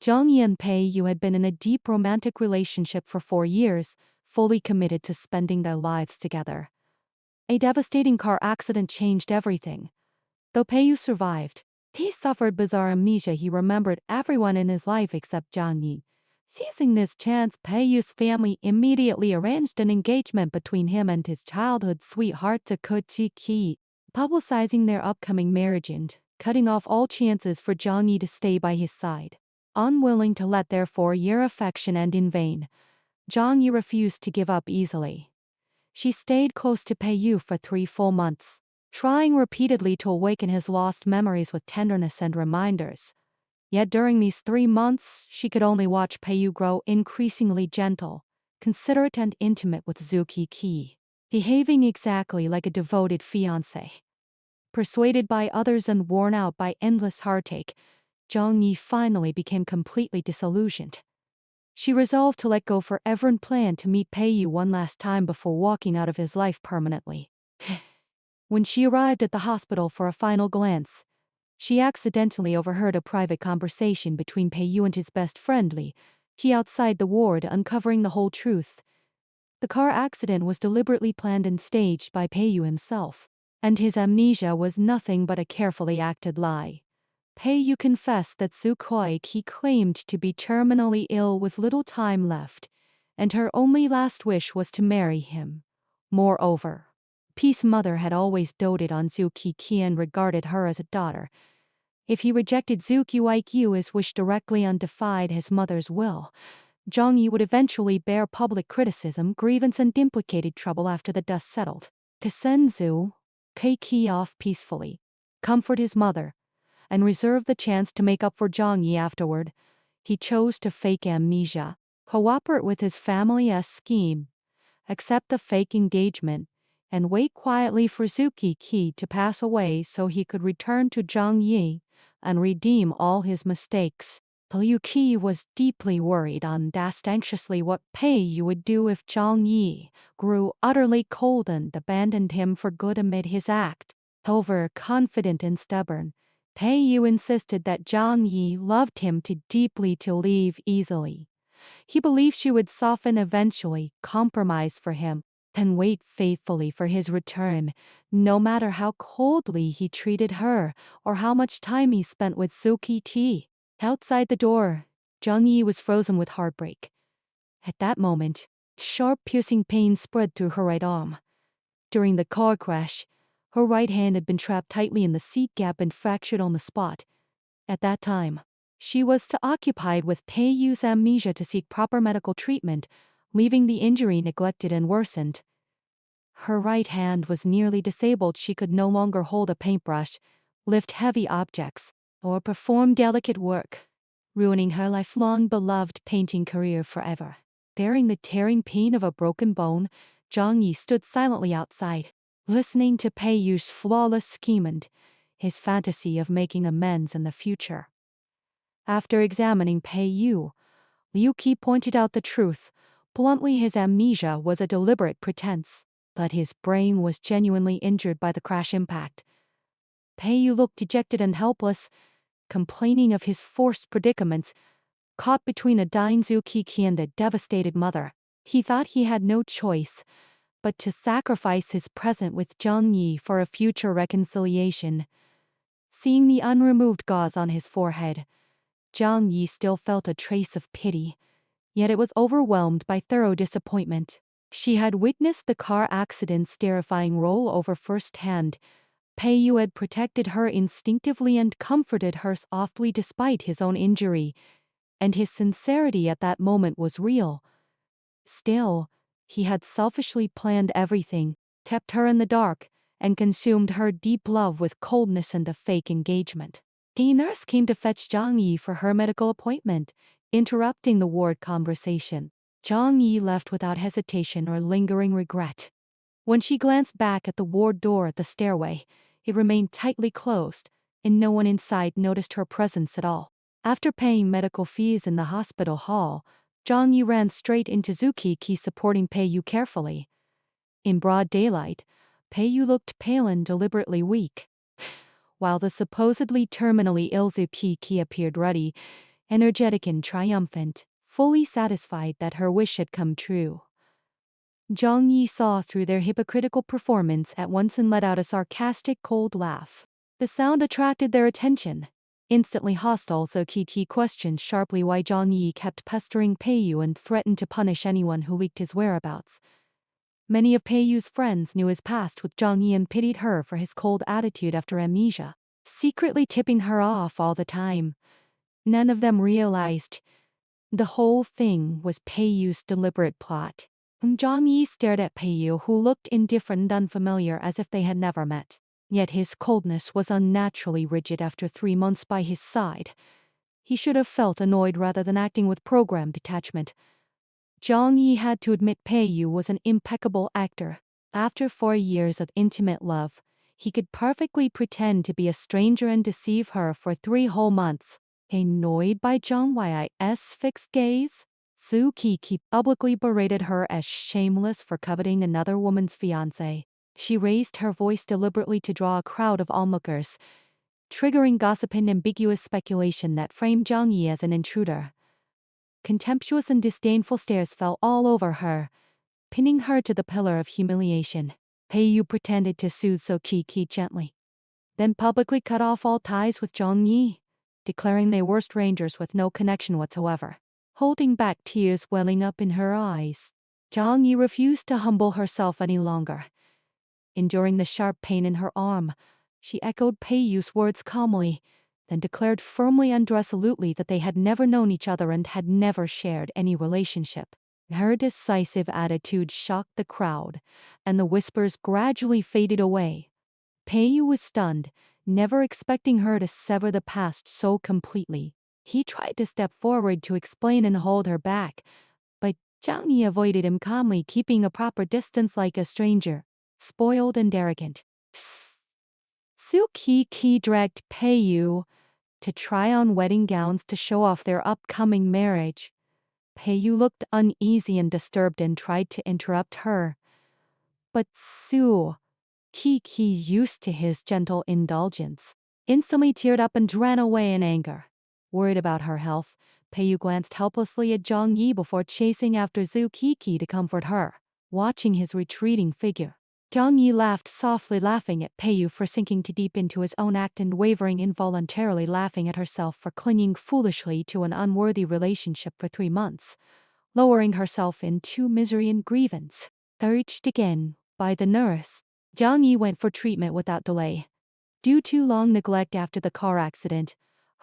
Zhang Yi and Pei Yu had been in a deep romantic relationship for 4 years, fully committed to spending their lives together. A devastating car accident changed everything. Though Pei Yu survived, he suffered bizarre amnesia. He remembered everyone in his life except Zhang Yi. Seizing this chance, Pei Yu's family immediately arranged an engagement between him and his childhood sweetheart Takuchi Ki, publicizing their upcoming marriage and cutting off all chances for Zhang Yi to stay by his side. Unwilling to let their 4-year affection end in vain, Zhang Yi refused to give up easily. She stayed close to Pei Yu for 3 full months, trying repeatedly to awaken his lost memories with tenderness and reminders. Yet during these 3 months, she could only watch Pei Yu grow increasingly gentle, considerate and intimate with Zuki Ki, behaving exactly like a devoted fiancé. Persuaded by others and worn out by endless heartache, Zhang Yi finally became completely disillusioned. She resolved to let go forever and planned to meet Pei Yu one last time before walking out of his life permanently. When she arrived at the hospital for a final glance, she accidentally overheard a private conversation between Pei Yu and his best friend Li, he outside the ward, uncovering the whole truth. The car accident was deliberately planned and staged by Pei Yu himself, and his amnesia was nothing but a carefully acted lie. Pei Yu confessed that Zuki Ki claimed to be terminally ill with little time left, and her only last wish was to marry him. Moreover, Peace's mother had always doted on Zuki Ki and regarded her as a daughter. If he rejected Zuki Ki's wish directly and defied his mother's will, Zhang Yi would eventually bear public criticism, grievance and implicated trouble after the dust settled. To send Zuki Ki off peacefully, comfort his mother, and reserve the chance to make up for Zhang Yi afterward, he chose to fake amnesia, cooperate with his family's scheme, accept the fake engagement, and wait quietly for Zuki Ki to pass away so he could return to Zhang Yi and redeem all his mistakes. Liu Qi was deeply worried and asked anxiously what Pei Yu would do if Zhang Yi grew utterly cold and abandoned him for good amid his act. Overconfident and stubborn, Pei Yu insisted that Zhang Yi loved him too deeply to leave easily. He believed she would soften eventually, compromise for him, and wait faithfully for his return, no matter how coldly he treated her or how much time he spent with Zuki Ki. Outside the door, Zhang Yi was frozen with heartbreak. At that moment, sharp piercing pain spread through her right arm. During the car crash, her right hand had been trapped tightly in the seat gap and fractured on the spot. At that time, she was too occupied with Pei Yu's amnesia to seek proper medical treatment, leaving the injury neglected and worsened. Her right hand was nearly disabled. She could no longer hold a paintbrush, lift heavy objects, or perform delicate work, ruining her lifelong beloved painting career forever. Bearing the tearing pain of a broken bone, Zhang Yi stood silently outside, listening to Pei Yu's flawless scheme and his fantasy of making amends in the future. After examining Pei Yu, Liu Qi pointed out the truth. Bluntly, his amnesia was a deliberate pretense, but his brain was genuinely injured by the crash impact. Pei Yu looked dejected and helpless, complaining of his forced predicaments. Caught between a dying Zuki Ki and a devastated mother, he thought he had no choice but to sacrifice his present with Zhang Yi for a future reconciliation. Seeing the unremoved gauze on his forehead, Zhang Yi still felt a trace of pity, yet it was overwhelmed by thorough disappointment. She had witnessed the car accident's terrifying rollover firsthand. Pei Yu had protected her instinctively and comforted her softly despite his own injury, and his sincerity at that moment was real. Still, he had selfishly planned everything, kept her in the dark, and consumed her deep love with coldness and a fake engagement. A nurse came to fetch Zhang Yi for her medical appointment, interrupting the ward conversation. Zhang Yi left without hesitation or lingering regret. When she glanced back at the ward door at the stairway, it remained tightly closed, and no one inside noticed her presence at all. After paying medical fees in the hospital hall, Zhang Yi ran straight into Zuki Ki, supporting Pei Yu carefully. In broad daylight, Pei Yu looked pale and deliberately weak, while the supposedly terminally ill Zuki Ki appeared ruddy energetic and triumphant, fully satisfied that her wish had come true. Zhang Yi saw through their hypocritical performance at once and let out a sarcastic, cold laugh. The sound attracted their attention. Instantly hostile, so Qi questioned sharply why Zhang Yi kept pestering Peiyu and threatened to punish anyone who leaked his whereabouts. Many of Peiyu's friends knew his past with Zhang Yi and pitied her for his cold attitude after amnesia, secretly tipping her off all the time. None of them realized the whole thing was Peiyu's deliberate plot. Zhang Yi stared at Peiyu, who looked indifferent and unfamiliar as if they had never met. Yet his coldness was unnaturally rigid after 3 months by his side. He should have felt annoyed rather than acting with programmed detachment. Zhang Yi had to admit Peiyu was an impeccable actor. After 4 years of intimate love, he could perfectly pretend to be a stranger and deceive her for 3 whole months. Annoyed by Zhang Yi's fixed gaze, Zhu Qi publicly berated her as shameless for coveting another woman's fiancé. She raised her voice deliberately to draw a crowd of onlookers, triggering gossip and ambiguous speculation that framed Zhang Yi as an intruder. Contemptuous and disdainful stares fell all over her, pinning her to the pillar of humiliation. Peiyu pretended to soothe Zhu Qi gently, then publicly cut off all ties with Zhang Yi, declaring they were strangers with no connection whatsoever. Holding back tears welling up in her eyes, Zhang Yi refused to humble herself any longer. Enduring the sharp pain in her arm, she echoed Peiyu's words calmly, then declared firmly and resolutely that they had never known each other and had never shared any relationship. Her decisive attitude shocked the crowd, and the whispers gradually faded away. Peiyu was stunned, never expecting her to sever the past so completely. He tried to step forward to explain and hold her back, but Zhang Yi avoided him calmly, keeping a proper distance like a stranger, spoiled and arrogant. Zhu Qi dragged Peiyu to try on wedding gowns to show off their upcoming marriage. Peiyu looked uneasy and disturbed and tried to interrupt her. But Zhu Qi, used to his gentle indulgence, instantly teared up and ran away in anger. Worried about her health, Peiyu glanced helplessly at Zhang Yi before chasing after Zhu Qi to comfort her. Watching his retreating figure, Zhang Yi laughed softly, laughing at Peiyu for sinking too deep into his own act and wavering involuntarily, laughing at herself for clinging foolishly to an unworthy relationship for 3 months, lowering herself into misery and grievance. Urged again by the nurse, Zhang Yi went for treatment without delay. Due to long neglect after the car accident,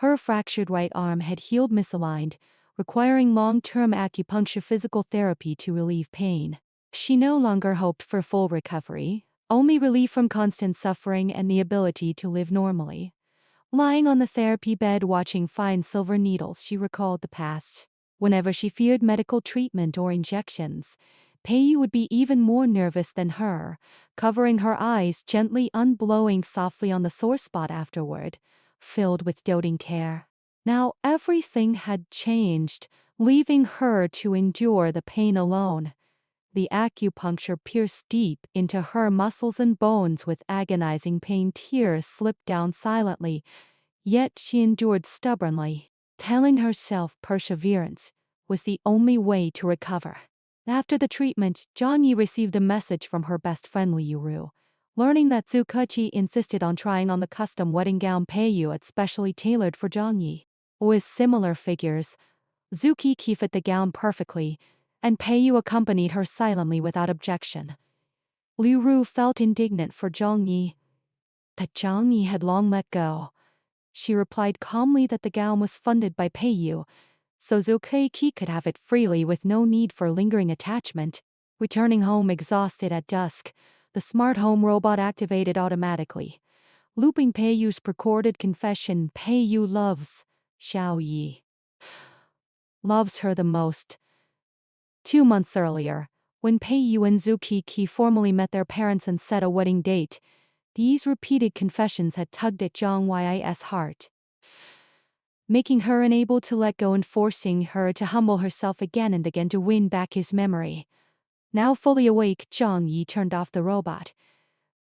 her fractured right arm had healed misaligned, requiring long-term acupuncture physical therapy to relieve pain. She no longer hoped for full recovery, only relief from constant suffering and the ability to live normally. Lying on the therapy bed watching fine silver needles, she recalled the past. Whenever she feared medical treatment or injections, Peiyu would be even more nervous than her, covering her eyes gently, unblowing softly on the sore spot afterward, filled with doting care. Now everything had changed, leaving her to endure the pain alone. The acupuncture pierced deep into her muscles and bones with agonizing pain. Tears slipped down silently, yet she endured stubbornly, telling herself perseverance was the only way to recover. After the treatment, Zhang Yi received a message from her best friend Liu Ru, learning that Zhu Qi insisted on trying on the custom wedding gown Peiyu had specially tailored for Zhang Yi. With similar figures, Zhu Qi fit the gown perfectly, and Peiyu accompanied her silently without objection. Liu Ru felt indignant for Zhang Yi, that Zhang Yi had long let go. She replied calmly that the gown was funded by Peiyu, so Zhu Qi could have it freely with no need for lingering attachment. Returning home exhausted at dusk, the smart home robot activated automatically, looping Peiyu's recorded confession. Peiyu loves Xiao Yi. Loves her the most. 2 months earlier, when Peiyu and Zhu Qi formally met their parents and set a wedding date, these repeated confessions had tugged at Zhang Yi's heart, making her unable to let go and forcing her to humble herself again and again to win back his memory. Now fully awake, Zhang Yi turned off the robot,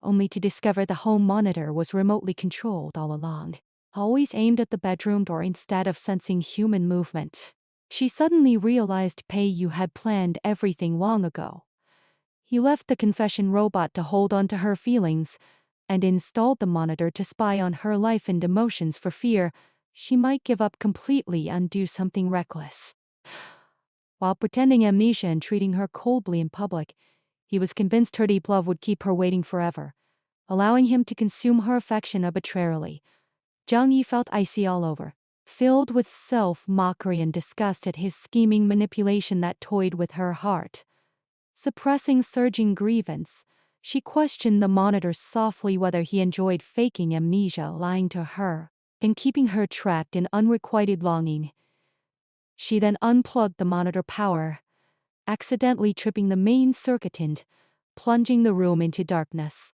only to discover the home monitor was remotely controlled all along. always aimed at the bedroom door instead of sensing human movement. She suddenly realized Pei-yu had planned everything long ago. He left the confession robot to hold on to her feelings and installed the monitor to spy on her life and emotions for fear she might give up completely and do something reckless. While pretending amnesia and treating her coldly in public, he was convinced her deep love would keep her waiting forever, allowing him to consume her affection arbitrarily. Jung-yi felt icy all over, filled with self-mockery and disgust at his scheming manipulation that toyed with her heart. Suppressing surging grievance, she questioned the monitor softly whether he enjoyed faking amnesia, lying to her, and keeping her trapped in unrequited longing. She then unplugged the monitor power, accidentally tripping the main circuit and plunging the room into darkness.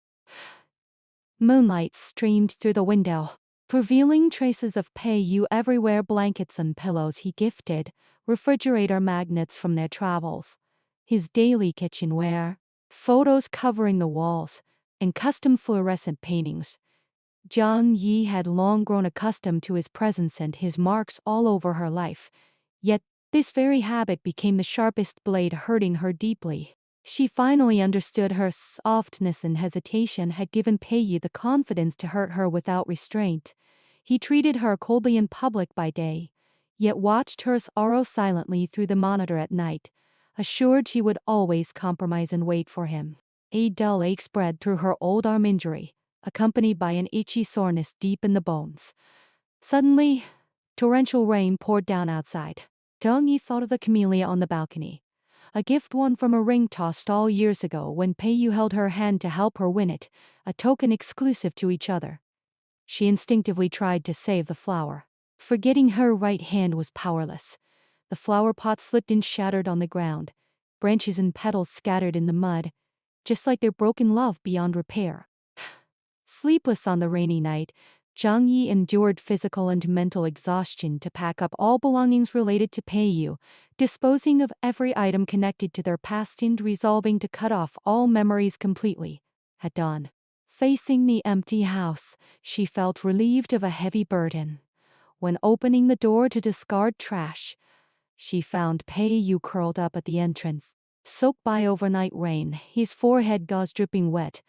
Moonlight streamed through the window, revealing traces of Pei-yu everywhere: blankets and pillows he gifted, refrigerator magnets from their travels, his daily kitchenware, photos covering the walls, and custom fluorescent paintings. Jung-yi had long grown accustomed to his presence and his marks all over her life, yet this very habit became the sharpest blade, hurting her deeply. She finally understood her softness and hesitation had given Pei-yu the confidence to hurt her without restraint. He treated her coldly in public by day, yet watched her sorrow silently through the monitor at night, assured she would always compromise and wait for him. A dull ache spread through her old arm injury, accompanied by an itchy soreness deep in the bones. Suddenly, torrential rain poured down outside. Jung-yi thought of the camellia on the balcony, a gift won from a ring tossed all years ago when Pei-yu held her hand to help her win it, a token exclusive to each other. She instinctively tried to save the flower, forgetting her right hand was powerless. The flower pot slipped and shattered on the ground, branches and petals scattered in the mud, just like their broken love beyond repair. Sleepless on the rainy night, Jung-yi endured physical and mental exhaustion to pack up all belongings related to Pei-yu, disposing of every item connected to their past and resolving to cut off all memories completely. At dawn, facing the empty house, she felt relieved of a heavy burden. When opening the door to discard trash, she found Pei-yu curled up at the entrance, soaked by overnight rain, his forehead gauze dripping wet,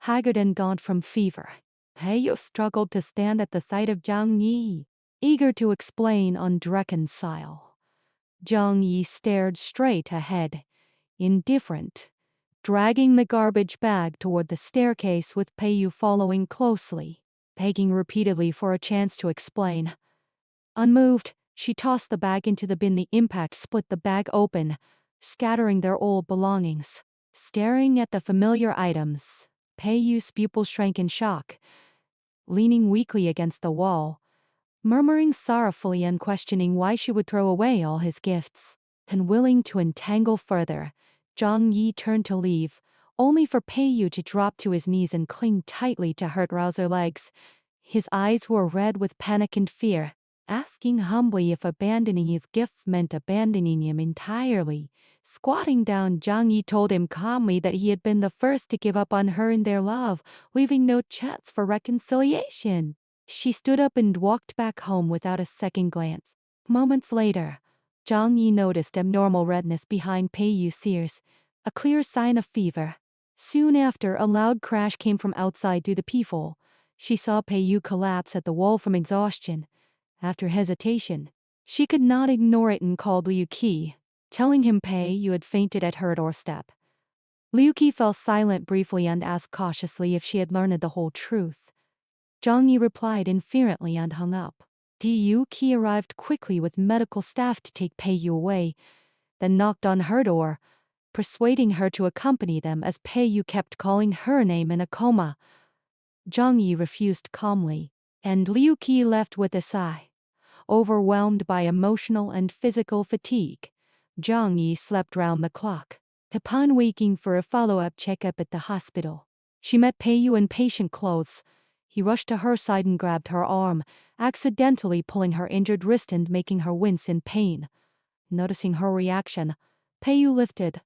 haggard and gaunt from fever. Pei-yu struggled to stand at the sight of Jung-yi, eager to explain and reconcile. Jung-yi stared straight ahead, indifferent, dragging the garbage bag toward the staircase with Pei-yu following closely, begging repeatedly for a chance to explain. Unmoved, she tossed the bag into the bin. The impact split the bag open, scattering their old belongings. Staring at the familiar items, Pei-yu's pupils shrank in shock. Leaning weakly against the wall, murmuring sorrowfully and questioning why she would throw away all his gifts. Unwilling to entangle further, Jung-yi turned to leave, only for Pei-yu to drop to his knees and cling tightly to her trouser legs. His eyes were red with panic and fear, asking humbly if abandoning his gifts meant abandoning him entirely. Squatting down, Jung-yi told him calmly that he had been the first to give up on her and their love, leaving no chance for reconciliation. She stood up and walked back home without a second glance. Moments later, Jung-yi noticed abnormal redness behind Pei-yu's ears, a clear sign of fever. Soon after, a loud crash came from outside through the peephole. She saw Pei-yu collapse at the wall from exhaustion. After hesitation, she could not ignore it and called Liu Qi, telling him Pei-yu had fainted at her doorstep. Liu Qi fell silent briefly and asked cautiously if she had learned the whole truth. Jung-yi replied indifferently and hung up. Liu Qi arrived quickly with medical staff to take Pei-yu away, then knocked on her door, persuading her to accompany them as Pei-yu kept calling her name in a coma. Jung-yi refused calmly, and Liu Qi left with a sigh. Overwhelmed by emotional and physical fatigue, Jung-yi slept round the clock. Upon waking for a follow-up checkup at the hospital, she met Pei-yu in patient clothes. He rushed to her side and grabbed her arm, accidentally pulling her injured wrist and making her wince in pain. Noticing her reaction, Pei-yu lifted